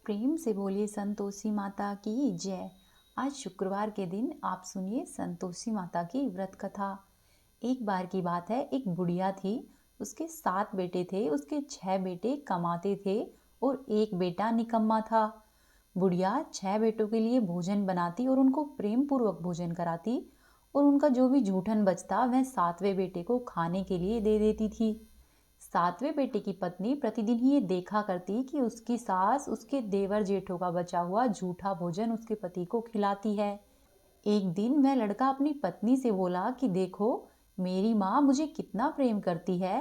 प्रेम से बोलिए संतोषी माता की जय। आज शुक्रवार के दिन आप सुनिए संतोषी माता की व्रत कथा। एक बार की बात है, एक बुढ़िया थी। उसके 7 बेटे थे। उसके 6 बेटे कमाते थे और एक बेटा निकम्मा था। बुढ़िया 6 बेटों के लिए भोजन बनाती और उनको प्रेम पूर्वक भोजन कराती, और उनका जो भी जूठन बचता वह 7वें बेटे को खाने के लिए दे देती थी। 7वें बेटे की पत्नी प्रतिदिन ही ये देखा करती कि उसकी सास उसके देवर जेठों का बचा हुआ झूठा भोजन उसके पति को खिलाती है। एक दिन वह लड़का अपनी पत्नी से बोला कि देखो, मेरी माँ मुझे कितना प्रेम करती है।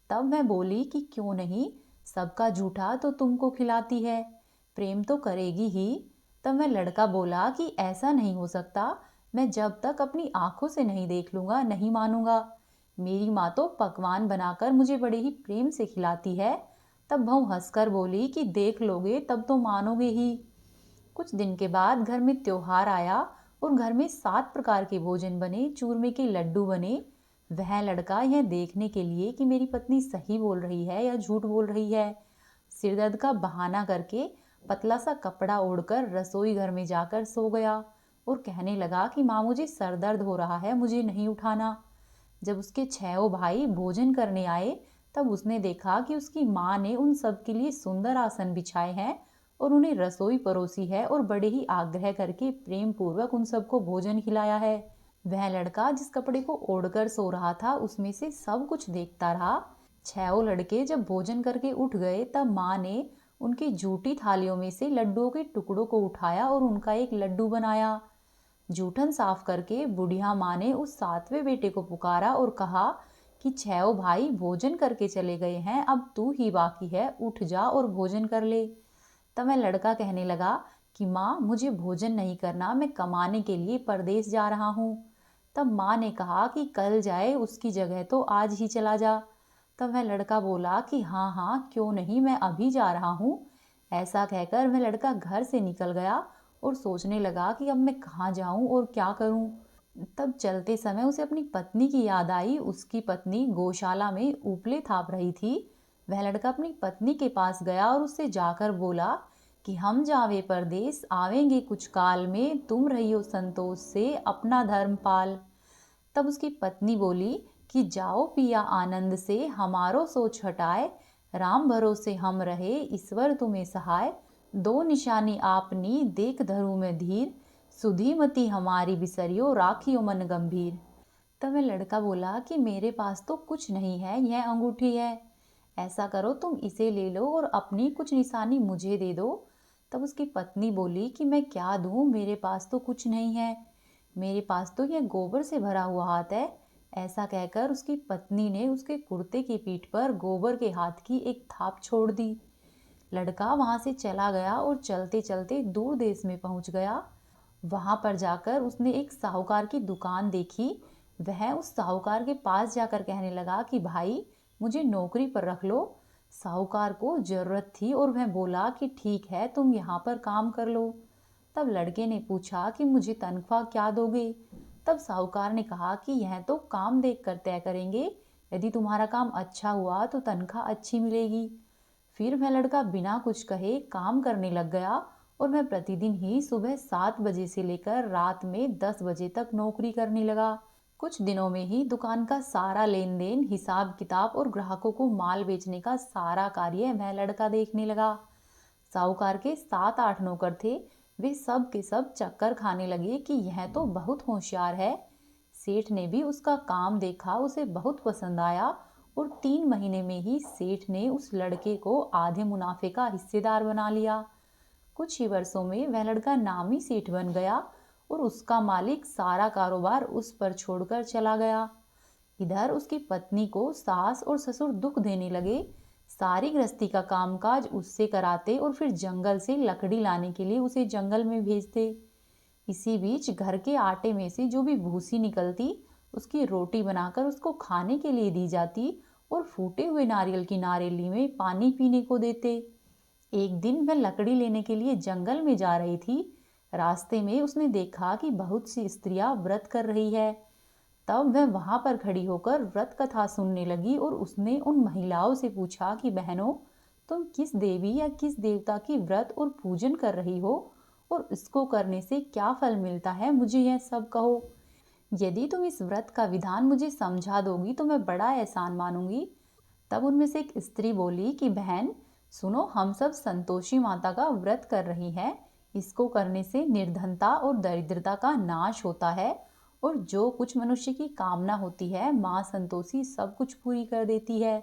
तब वह बोली कि क्यों नहीं, सबका झूठा तो तुमको खिलाती है, प्रेम तो करेगी ही। तब वह लड़का बोला कि ऐसा नहीं हो सकता, मैं जब तक अपनी आंखों से नहीं देख लूंगा नहीं मानूंगा। मेरी माँ तो पकवान बनाकर मुझे बड़े ही प्रेम से खिलाती है। तब बहू हंसकर बोली कि देख लोगे तब तो मानोगे ही। कुछ दिन के बाद घर में त्योहार आया और घर में 7 प्रकार के भोजन बने, चूरमे के लड्डू बने। वह लड़का यह देखने के लिए कि मेरी पत्नी सही बोल रही है या झूठ बोल रही है, सिरदर्द का बहाना करके पतला सा कपड़ा ओढ़कर रसोई घर में जाकर सो गया और कहने लगा कि माँ मुझे सर दर्द हो रहा है, मुझे नहीं उठाना। जब उसके 6 भाई भोजन करने आए, तब उसने देखा कि उसकी माँ ने उन सब के लिए सुंदर आसन बिछाए हैं और उन्हें रसोई परोसी है और बड़े ही आग्रह करके प्रेम पूर्वक उन सबको भोजन खिलाया है। वह लड़का जिस कपड़े को ओढ़कर सो रहा था उसमें से सब कुछ देखता रहा। 6 लड़के जब भोजन करके उठ गए, तब माँ ने उनकी जूठी थालियों में से लड्डुओं के टुकड़ों को उठाया और उनका एक लड्डू बनाया। जूठन साफ करके बुढ़िया माँ ने उस 7वें बेटे को पुकारा और कहा कि 6 भाई भोजन करके चले गए हैं, अब तू ही बाकी है, उठ जा और भोजन कर ले। तब वह लड़का कहने लगा कि माँ मुझे भोजन नहीं करना, मैं कमाने के लिए परदेश जा रहा हूँ। तब माँ ने कहा कि कल जाए, उसकी जगह तो आज ही चला जा। तब वह लड़का बोला कि हाँ हाँ क्यों नहीं, मैं अभी जा रहा हूँ। ऐसा कहकर वह लड़का घर से निकल गया और सोचने लगा कि अब मैं कहाँ जाऊं और क्या करूं। तब चलते समय उसे अपनी पत्नी की याद आई। उसकी पत्नी गौशाला में उपले थाप रही थी। वह लड़का अपनी पत्नी के पास गया और उससे जाकर बोला कि हम जावे परदेस, आवेंगे कुछ काल में, तुम रहियो संतोष से अपना धर्म पाल। तब उसकी पत्नी बोली कि जाओ पिया आनंद से, हमारो सोच हटाए, राम भरोसे हम रहे, ईश्वर तुम्हें सहाय। दो निशानी आपनी देख धरू में धीर, सुधीमती हमारी बिसरियो राखियो मन गंभीर। तब वह लड़का बोला कि मेरे पास तो कुछ नहीं है, यह अंगूठी है। ऐसा करो तुम इसे ले लो और अपनी कुछ निशानी मुझे दे दो। तब उसकी पत्नी बोली कि मैं क्या दूं, मेरे पास तो कुछ नहीं है, मेरे पास तो यह गोबर से भरा हुआ हाथ है। ऐसा कहकर उसकी पत्नी ने उसके कुर्ते की पीठ पर गोबर के हाथ की एक थाप छोड़ दी। लड़का वहां से चला गया और चलते चलते दूर देश में पहुंच गया। वहां पर जाकर उसने एक साहूकार की दुकान देखी। वह उस साहूकार के पास जाकर कहने लगा कि भाई मुझे नौकरी पर रख लो। साहूकार को जरूरत थी और वह बोला कि ठीक है, तुम यहाँ पर काम कर लो। तब लड़के ने पूछा कि मुझे तनख्वाह क्या दोगे। तब साहूकार ने कहा कि यह तो काम देख कर तय करेंगे, यदि तुम्हारा काम अच्छा हुआ तो तनख्वाह अच्छी मिलेगी। फिर वह लड़का बिना कुछ कहे काम करने लग गया और वह प्रतिदिन ही सुबह 7 बजे से लेकर रात में 10 बजे तक नौकरी करने लगा। कुछ दिनों में ही दुकान का सारा लेन देन, हिसाब किताब और ग्राहकों को माल बेचने का सारा कार्य वह लड़का देखने लगा। साहूकार के 7-8 नौकर थे। वे सब के सब चक्कर खाने लगे कि यह तो बहुत होशियार है। सेठ ने भी उसका काम देखा, उसे बहुत पसंद आया और 3 महीने में ही सेठ ने उस लड़के को आधे मुनाफे का हिस्सेदार बना लिया। कुछ ही वर्षों में वह लड़का नामी सेठ बन गया और उसका मालिक सारा कारोबार उस पर छोड़कर चला गया। इधर उसकी पत्नी को सास और ससुर दुख देने लगे। सारी गृहस्थी का कामकाज उससे कराते और फिर जंगल से लकड़ी लाने के लिए उसे जंगल में भेजते। इसी बीच घर के आटे में से जो भी भूसी निकलती, उसकी रोटी बनाकर उसको खाने के लिए दी जाती और फूटे हुए नारियल की नारेली में पानी पीने को देते। एक दिन वह लकड़ी लेने के लिए जंगल में जा रही थी। रास्ते में उसने देखा कि बहुत सी स्त्रियां व्रत कर रही है। तब वह वहां पर खड़ी होकर व्रत कथा सुनने लगी और उसने उन महिलाओं से पूछा कि बहनों, तुम किस देवी या किस देवता की व्रत और पूजन कर रही हो और इसको करने से क्या फल मिलता है, मुझे यह सब कहो। यदि तुम इस व्रत का विधान मुझे समझा दोगी तो मैं बड़ा एहसान मानूंगी। तब उनमें से एक स्त्री बोली कि बहन सुनो, हम सब संतोषी माता का व्रत कर रही हैं। इसको करने से निर्धनता और दरिद्रता का नाश होता है और जो कुछ मनुष्य की कामना होती है माँ संतोषी सब कुछ पूरी कर देती है।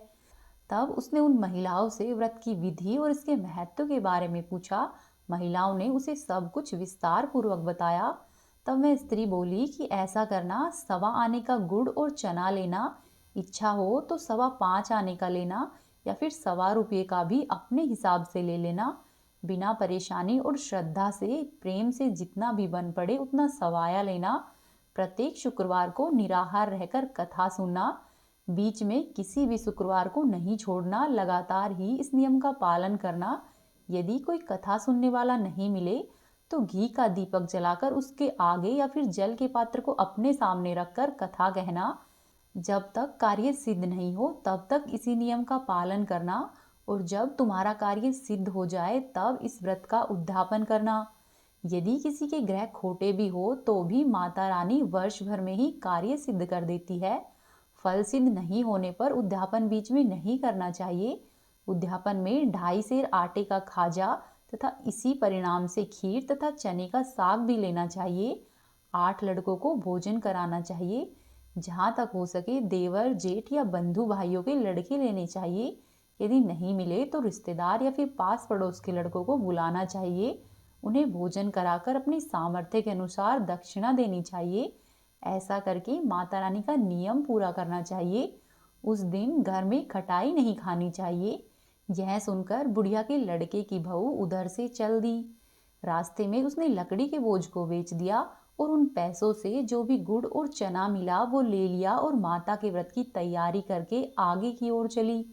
तब उसने उन महिलाओं से व्रत की विधि और इसके महत्व के बारे में पूछा। महिलाओं ने उसे सब कुछ विस्तार पूर्वक बताया। तब वह स्त्री बोली कि ऐसा करना, 1.25 आने का गुड़ और चना लेना, इच्छा हो तो 5.25 आने का लेना या फिर 1.25 रुपये का भी अपने हिसाब से ले लेना। बिना परेशानी और श्रद्धा से प्रेम से जितना भी बन पड़े उतना सवाया लेना। प्रत्येक शुक्रवार को निराहार रहकर कथा सुनना। बीच में किसी भी शुक्रवार को नहीं छोड़ना। लगातार ही इस नियम का पालन करना। यदि कोई कथा सुनने वाला नहीं मिले तो घी का दीपक जलाकर उसके आगे या फिर जल के पात्र को अपने सामने रखकर कथा कहना। जब तक कार्य सिद्ध नहीं हो तब तक इसी नियम का पालन करना और जब तुम्हारा कार्य सिद्ध हो जाए तब इस व्रत का उद्यापन करना। यदि किसी के ग्रह खोटे भी हो तो भी माता रानी वर्ष भर में ही कार्य सिद्ध कर देती है। फल सिद्ध नहीं होने पर उद्यापन बीच में नहीं करना चाहिए। उद्यापन में 2.5 सेर आटे का खाजा तथा इसी परिणाम से खीर तथा चने का साग भी लेना चाहिए। 8 लड़कों को भोजन कराना चाहिए। जहाँ तक हो सके देवर जेठ या बंधु भाइयों के लड़के लेने चाहिए। यदि नहीं मिले तो रिश्तेदार या फिर पास पड़ोस के लड़कों को बुलाना चाहिए। उन्हें भोजन कराकर अपनी सामर्थ्य के अनुसार दक्षिणा देनी चाहिए। ऐसा करके माता रानी का नियम पूरा करना चाहिए। उस दिन घर में खटाई नहीं खानी चाहिए। यह सुनकर बुढ़िया के लड़के की बहू उधर से चल दी। रास्ते में उसने लकड़ी के बोझ को बेच दिया और उन पैसों से जो भी गुड़ और चना मिला वो ले लिया और माता के व्रत की तैयारी करके आगे की ओर चली।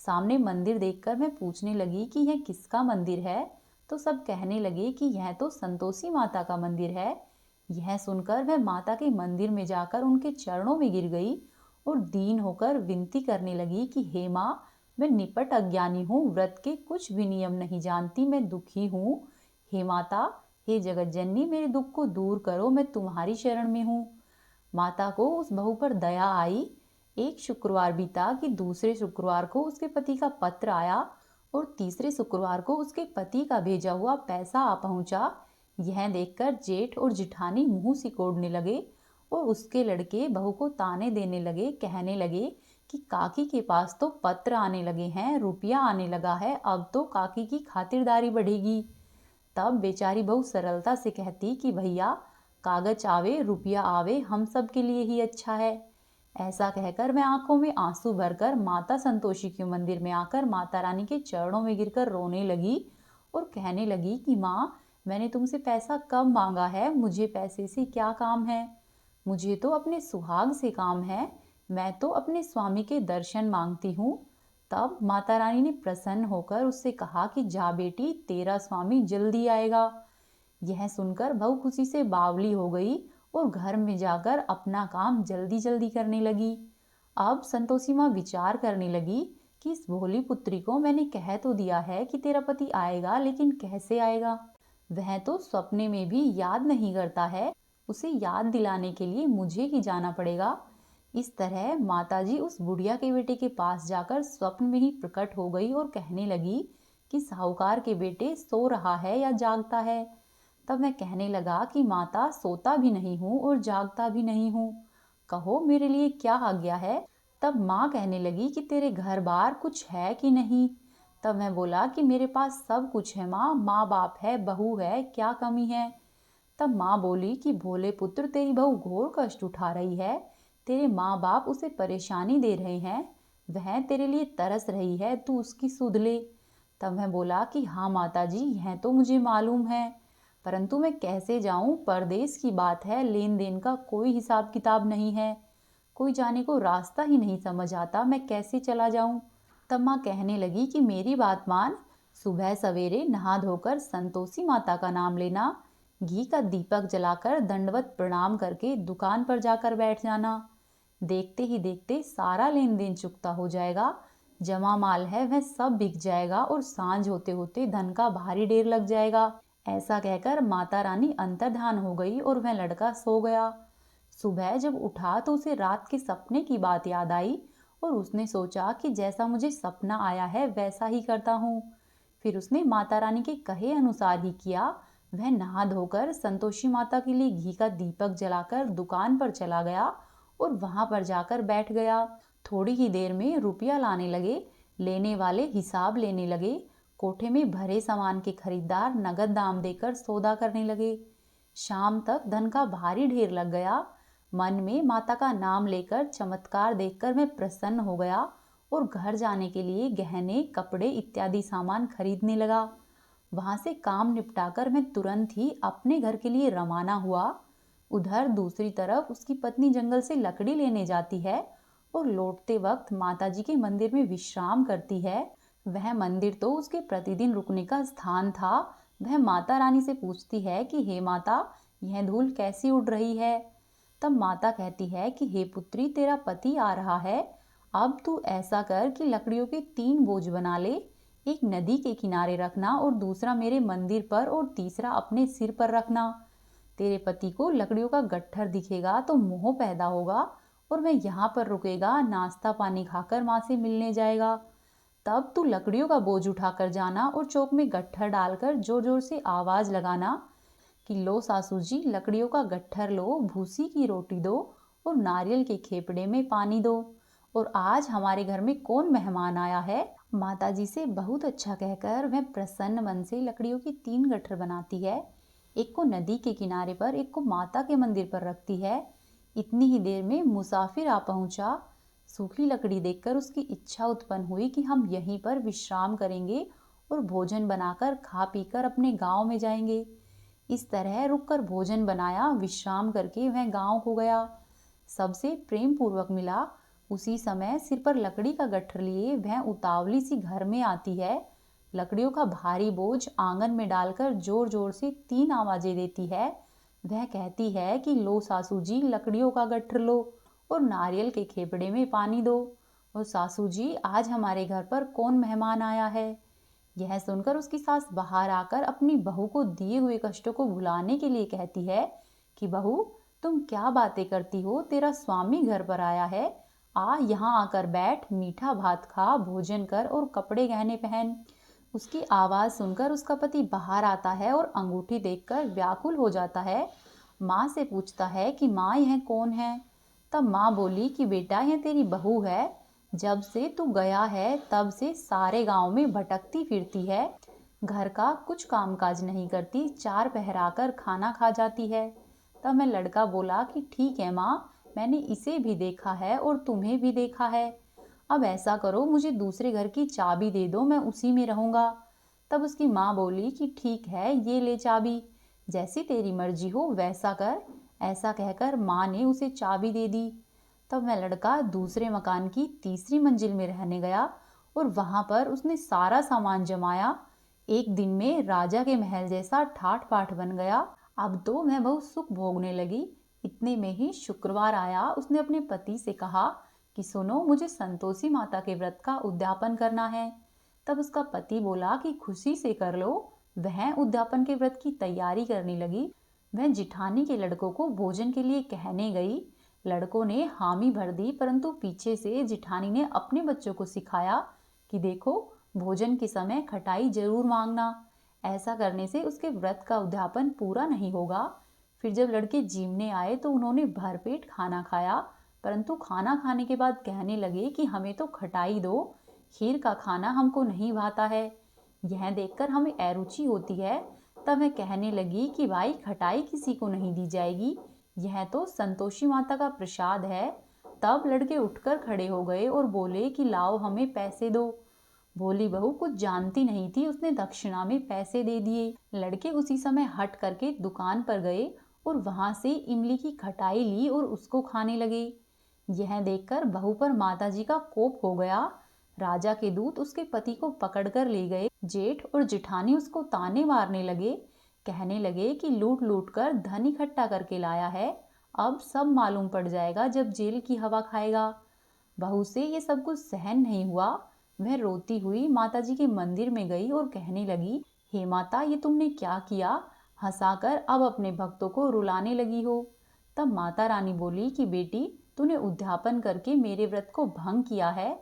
सामने मंदिर देखकर मैं पूछने लगी कि यह किसका मंदिर है, तो सब कहने लगे कि यह तो संतोषी माता का मंदिर है। यह सुनकर वह माता के मंदिर में जाकर उनके चरणों में गिर गई और दीन होकर विनती करने लगी कि हे माँ, मैं निपट अज्ञानी हूँ, व्रत के कुछ भी नियम नहीं जानती, मैं दुखी हूँ। हे माता, हे जगत जननी, मेरे दुख को दूर करो, मैं तुम्हारी शरण में हूँ। माता को उस बहू पर दया आई। एक शुक्रवार बीता कि दूसरे शुक्रवार को उसके पति का पत्र आया और तीसरे शुक्रवार को उसके पति का भेजा हुआ पैसा आ पहुंचा। यह देखकर जेठ और जिठानी मुंह सिकोड़ने लगे और उसके लड़के बहू को ताने देने लगे। कहने लगे कि काकी के पास तो पत्र आने लगे हैं, रुपया आने लगा है, अब तो काकी की खातिरदारी बढ़ेगी। तब बेचारी बहू सरलता से कहती कि भैया, कागज आवे रुपया आवे, हम सब के लिए ही अच्छा है। ऐसा कहकर मैं आंखों में आंसू भरकर माता संतोषी के मंदिर में आकर माता रानी के चरणों में गिरकर रोने लगी और कहने लगी कि माँ, मैंने तुमसे पैसा कब मांगा है, मुझे पैसे से क्या काम है, मुझे तो अपने सुहाग से काम है, मैं तो अपने स्वामी के दर्शन मांगती हूँ। तब माता रानी ने प्रसन्न होकर उससे कहा कि जा बेटी, तेरा स्वामी जल्दी आएगा। यह सुनकर बहू खुशी से बावली हो गई और घर में जाकर अपना काम जल्दी जल्दी करने लगी। अब संतोषी माँ विचार करने लगी कि इस भोली पुत्री को मैंने कह तो दिया है कि तेरा पति आएगा, लेकिन कैसे आएगा, वह तो सपने में भी याद नहीं करता है, उसे याद दिलाने के लिए मुझे ही जाना पड़ेगा। इस तरह माताजी उस बुढ़िया के बेटे के पास जाकर स्वप्न में ही प्रकट हो गई और कहने लगी कि साहूकार के बेटे सो रहा है या जागता है। तब मैं कहने लगा कि माता, सोता भी नहीं हूँ और जागता भी नहीं हूँ, कहो मेरे लिए क्या आज्ञा है। तब माँ कहने लगी कि तेरे घर बार कुछ है कि नहीं। तब मैं बोला कि मेरे पास सब कुछ है माँ, माँ बाप है, बहू है, क्या कमी है। तब माँ बोली कि भोले पुत्र, तेरी बहू घोर कष्ट उठा रही है, तेरे माँ बाप उसे परेशानी दे रहे हैं, वह तेरे लिए तरस रही है, तू उसकी सुध ले। तब मैं बोला कि हाँ माताजी, यह तो मुझे मालूम है, परंतु मैं कैसे जाऊं, परदेश की बात है, लेन देन का कोई हिसाब किताब नहीं है, कोई जाने को रास्ता ही नहीं समझ आता, मैं कैसे चला जाऊं। तब माँ कहने लगी कि मेरी बात मान, सुबह सवेरे नहा धोकर संतोषी माता का नाम लेना, घी का दीपक जलाकर दंडवत प्रणाम करके दुकान पर जाकर बैठ जाना। देखते ही देखते सारा लेन देन चुकता हो जाएगा। जमा माल है वह सब बिक जाएगा और सांझ होते होते धन का भारी ढेर लग जाएगा। ऐसा कहकर माता रानी अंतर्धान हो गई और वह लड़का सो गया। सुबह जब उठा तो उसे रात के सपने की बात याद आई और उसने सोचा कि जैसा मुझे सपना आया है वैसा ही करता हूँ। फिर उसने माता रानी के कहे अनुसार ही किया। वह नहा धोकर संतोषी माता के लिए घी का दीपक जलाकर दुकान पर चला गया और वहां पर जाकर बैठ गया। थोड़ी ही देर में रुपया लाने लगे, लेने वाले हिसाब लेने लगे। कोठे में भरे सामान के खरीदार नगद दाम देकर सौदा करने लगे। शाम तक धन का भारी ढेर लग गया। मन में माता का नाम लेकर चमत्कार देखकर मैं प्रसन्न हो गया और घर जाने के लिए गहने, कपड़े इत्यादि सामान खरीदने लगा। वहां से काम निपटाकर मैं तुरंत ही अपने घर के लिए रवाना हुआ। उधर दूसरी तरफ उसकी पत्नी जंगल से लकड़ी लेने जाती है और लौटते वक्त माताजी के मंदिर में विश्राम करती है। वह मंदिर तो उसके प्रतिदिन रुकने का स्थान था। वह माता रानी से पूछती है कि हे माता, यह धूल कैसी उड़ रही है। तब माता कहती है कि हे पुत्री, तेरा पति आ रहा है। अब तू ऐसा कर कि लकड़ियों के 3 बोझ बना ले। एक नदी के किनारे रखना और दूसरा मेरे मंदिर पर और तीसरा अपने सिर पर रखना। तेरे पति को लकड़ियों का गट्ठर दिखेगा तो मोह पैदा होगा और वह यहाँ पर रुकेगा, नाश्ता पानी खाकर माँ से मिलने जाएगा। तब तू लकड़ियों का बोझ उठाकर जाना और चौक में गट्ठर डालकर जोर जोर से आवाज लगाना कि लो सासू जी, लकड़ियों का गट्ठर लो, भूसी की रोटी दो और नारियल के खेपड़े में पानी दो। और आज हमारे घर में कौन मेहमान आया है। माता जी से बहुत अच्छा कहकर वह प्रसन्न मन से लकड़ियों की 3 गट्ठर बनाती है। एक को नदी के किनारे पर, एक को माता के मंदिर पर रखती है। इतनी ही देर में मुसाफिर आ पहुंचा। सूखी लकड़ी देखकर उसकी इच्छा उत्पन्न हुई कि हम यहीं पर विश्राम करेंगे और भोजन बनाकर खा पीकर अपने गांव में जाएंगे। इस तरह रुककर भोजन बनाया, विश्राम करके वह गांव को गया। सबसे प्रेम पूर्वक मिला। उसी समय सिर पर लकड़ी का गट्ठर लिए वह उतावली सी घर में आती है। लकड़ियों का भारी बोझ आंगन में डालकर जोर जोर से 3 आवाजें देती है। वह कहती है कि लो सासू जी, लकड़ियों का गट्ठर लो और नारियल के खेपड़े में पानी दो। और सासू जी, आज हमारे घर पर कौन मेहमान आया है। यह सुनकर उसकी सास बाहर आकर अपनी बहू को दिए हुए कष्टों को भुलाने के लिए कहती है कि बहू, तुम क्या बातें करती हो, तेरा स्वामी घर पर आया है। आ यहाँ आकर बैठ, मीठा भात खा, भोजन कर और कपड़े गहने पहन। उसकी आवाज सुनकर उसका पति बाहर आता है और अंगूठी देखकर व्याकुल हो जाता है। माँ से पूछता है कि माँ, यह कौन है। तब माँ बोली कि बेटा, यह तेरी बहू है। जब से तू गया है तब से सारे गांव में भटकती फिरती है। घर का कुछ कामकाज नहीं करती, 4 पहर आकर खाना खा जाती है। तब मैं लड़का बोला कि ठीक है माँ, मैंने इसे भी देखा है और तुम्हें भी देखा है। अब ऐसा करो, मुझे दूसरे घर की चाबी दे दो, मैं उसी में रहूंगा। तब उसकी माँ बोली कि ठीक है, ये ले चाबी, जैसी तेरी मर्जी हो वैसा कर। ऐसा कहकर माँ ने उसे चाबी दे दी। तब वह लड़का दूसरे मकान की तीसरी मंजिल में रहने गया और वहां पर उसने सारा सामान जमाया। एक दिन में राजा के महल जैसा ठाठ पाठ बन गया। अब तो वह बहुत सुख भोगने लगी। इतने में ही शुक्रवार आया। उसने अपने पति से कहा कि सुनो, मुझे संतोषी माता के व्रत का उद्यापन करना है। तब उसका पति बोला कि खुशी से कर लो। वह उद्यापन के व्रत की तैयारी करने लगी। वह जिठानी के लड़कों को भोजन के लिए कहने गई। लड़कों ने हामी भर दी, परंतु पीछे से जिठानी ने अपने बच्चों को सिखाया कि देखो, भोजन के समय खटाई जरूर मांगना। ऐसा करने से उसके व्रत का उद्यापन पूरा नहीं होगा। फिर जब लड़के जीमने आए तो उन्होंने भरपेट खाना खाया, परंतु खाना खाने के बाद कहने लगे कि हमें तो खटाई दो, खीर का खाना हमको नहीं भाता है। यह देखकर हमें अरुचि होती है। तब मैं कहने लगी कि भाई, खटाई किसी को नहीं दी जाएगी, यह तो संतोषी माता का प्रसाद है। तब लड़के उठकर खड़े हो गए और बोले कि लाओ, हमें पैसे दो। भोली बहू कुछ जानती नहीं थी, उसने दक्षिणा में पैसे दे दिए। लड़के उसी समय हट करके दुकान पर गए और वहां से इमली की खटाई ली और उसको खाने लगे। यह देखकर बहू पर माताजी का कोप हो गया। राजा के दूत उसके पति को पकड़कर ले गए। जेठ और जेठानी उसको ताने मारने लगे। कहने लगे कि लूट लूट कर धन इकट्ठा करके लाया है, अब सब मालूम पड़ जाएगा जब जेल की हवा खाएगा। बहू से ये सब कुछ सहन नहीं हुआ। वह रोती हुई माता जी के मंदिर में गई और कहने लगी, हे माता, ये तुमने क्या किया? हंसाकर अब अपने भक्तों को रुलाने लगी हो। तब माता रानी बोली कि बेटी, तूने उद्यापन करके मेरे व्रत को भंग किया है।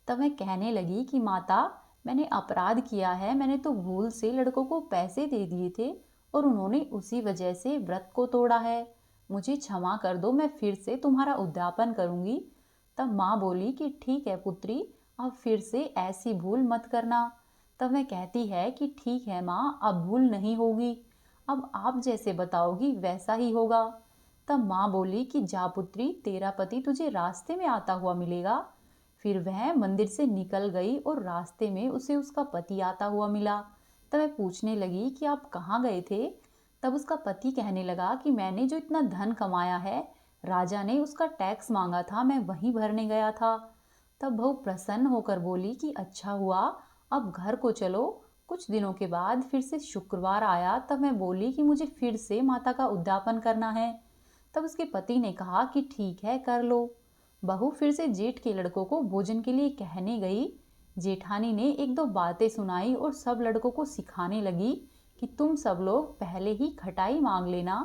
तब मैं कहने लगी कि माता, मैंने अपराध किया है, मैंने तो भूल से लड़कों को पैसे दे दिए थे और उन्होंने उसी वजह से व्रत को तोड़ा है। मुझे क्षमा कर दो, मैं फिर से तुम्हारा उद्यापन करूंगी। तब माँ बोली कि ठीक है पुत्री, अब फिर से ऐसी भूल मत करना। तब वह कहती है कि ठीक है माँ, अब भूल नहीं होगी, अब आप जैसे बताओगी वैसा ही होगा। तब माँ बोली कि जा पुत्री, तेरा पति तुझे रास्ते में आता हुआ मिलेगा। फिर वह मंदिर से निकल गई और रास्ते में उसे उसका पति आता हुआ मिला। तब वह पूछने लगी कि आप कहाँ गए थे? तब उसका पति कहने लगा कि मैंने जो इतना धन कमाया है, राजा ने उसका टैक्स मांगा था, मैं वहीं भरने गया था। तब बहू प्रसन्न होकर बोली कि अच्छा हुआ, अब घर को चलो। कुछ दिनों के बाद फिर से शुक्रवार आया। तब मैं बोली कि मुझे फिर से माता का उद्यापन करना है। तब उसके पति ने कहा कि ठीक है, कर लो। बहू फिर से जेठ के लड़कों को भोजन के लिए कहने गई। जेठानी ने एक दो बातें सुनाई और सब लड़कों को सिखाने लगी कि तुम सब लोग पहले ही खटाई मांग लेना।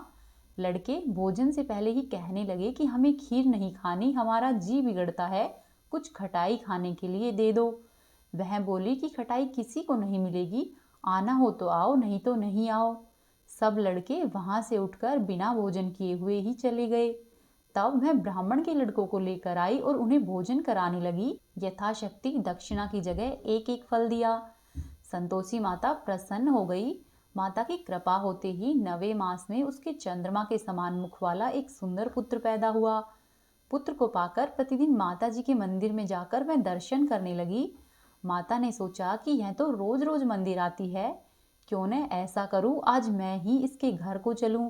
लड़के भोजन से पहले ही कहने लगे कि हमें खीर नहीं खानी, हमारा जी बिगड़ता है, कुछ खटाई खाने के लिए दे दो। वह बोली कि खटाई किसी को नहीं मिलेगी, आना हो तो आओ, नहीं तो नहीं आओ। सब लड़के वहां से उठकर बिना भोजन किए हुए ही चले गए। तब वह ब्राह्मण के लड़कों को लेकर आई और उन्हें भोजन कराने लगी। यथाशक्ति दक्षिणा की जगह एक एक फल दिया। संतोषी माता प्रसन्न हो गई। माता की कृपा होते ही 9वें मास में उसके चंद्रमा के समान मुख वाला एक सुंदर पुत्र पैदा हुआ। पुत्र को पाकर प्रतिदिन माता जी के मंदिर में जाकर वह दर्शन करने लगी। माता ने सोचा कि यह तो रोज रोज मंदिर आती है, क्यों न ऐसा करूं, आज मैं ही इसके घर को चलूं।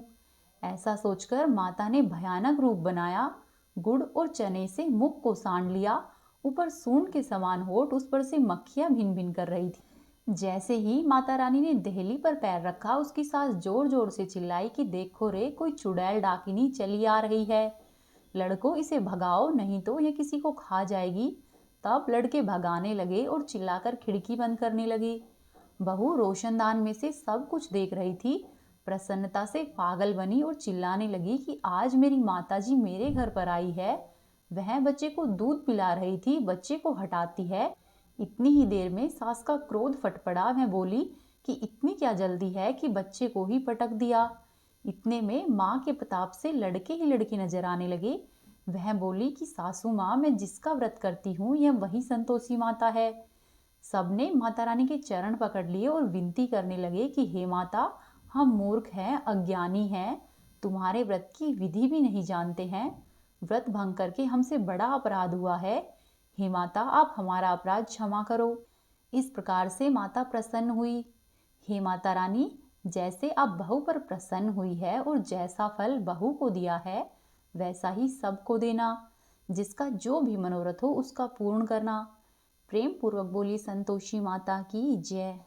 ऐसा सोचकर माता ने भयानक रूप बनाया। गुड़ और चने से मुख को सांड लिया, ऊपर सूंड के समान होठ, उस पर से मक्खियां भिन भिन कर रही थी। जैसे ही माता रानी ने देहली पर पैर रखा, उसकी सास जोर जोर से चिल्लाई कि देखो रे, कोई चुड़ैल डाकिनी चली आ रही है, लड़कों इसे भगाओ, नहीं तो यह किसी को खा जाएगी। तब लड़के भगाने लगे और चिल्लाकर खिड़की बंद करने लगे। बहू रोशनदान में से सब कुछ देख रही थी। प्रसन्नता से पागल बनी और चिल्लाने लगी कि आज मेरी माताजी मेरे घर पर आई है। वह बच्चे को दूध पिला रही थी, बच्चे को हटाती है। इतनी ही देर में सास का क्रोध फट पड़ा। वह बोली कि इतनी क्या जल्दी है कि बच्चे को ही पटक दिया। इतने में माँ के प्रताप से लड़के ही लड़की नजर आने लगे। वह बोली कि सासू माँ, मैं जिसका व्रत करती हूँ यह वही संतोषी माता है। सबने माता रानी के चरण पकड़ लिए और विनती करने लगे कि हे माता, हम मूर्ख हैं, अज्ञानी हैं, तुम्हारे व्रत की विधि भी नहीं जानते हैं, व्रत भंग करके हमसे बड़ा अपराध हुआ है। हे माता, आप हमारा अपराध क्षमा करो। इस प्रकार से माता प्रसन्न हुई। हे माता रानी, जैसे आप बहू पर प्रसन्न हुई है और जैसा फल बहू को दिया है, वैसा ही सबको देना। जिसका जो भी मनोरथ हो उसका पूर्ण करना। प्रेम पूर्वक बोली संतोषी माता की जय।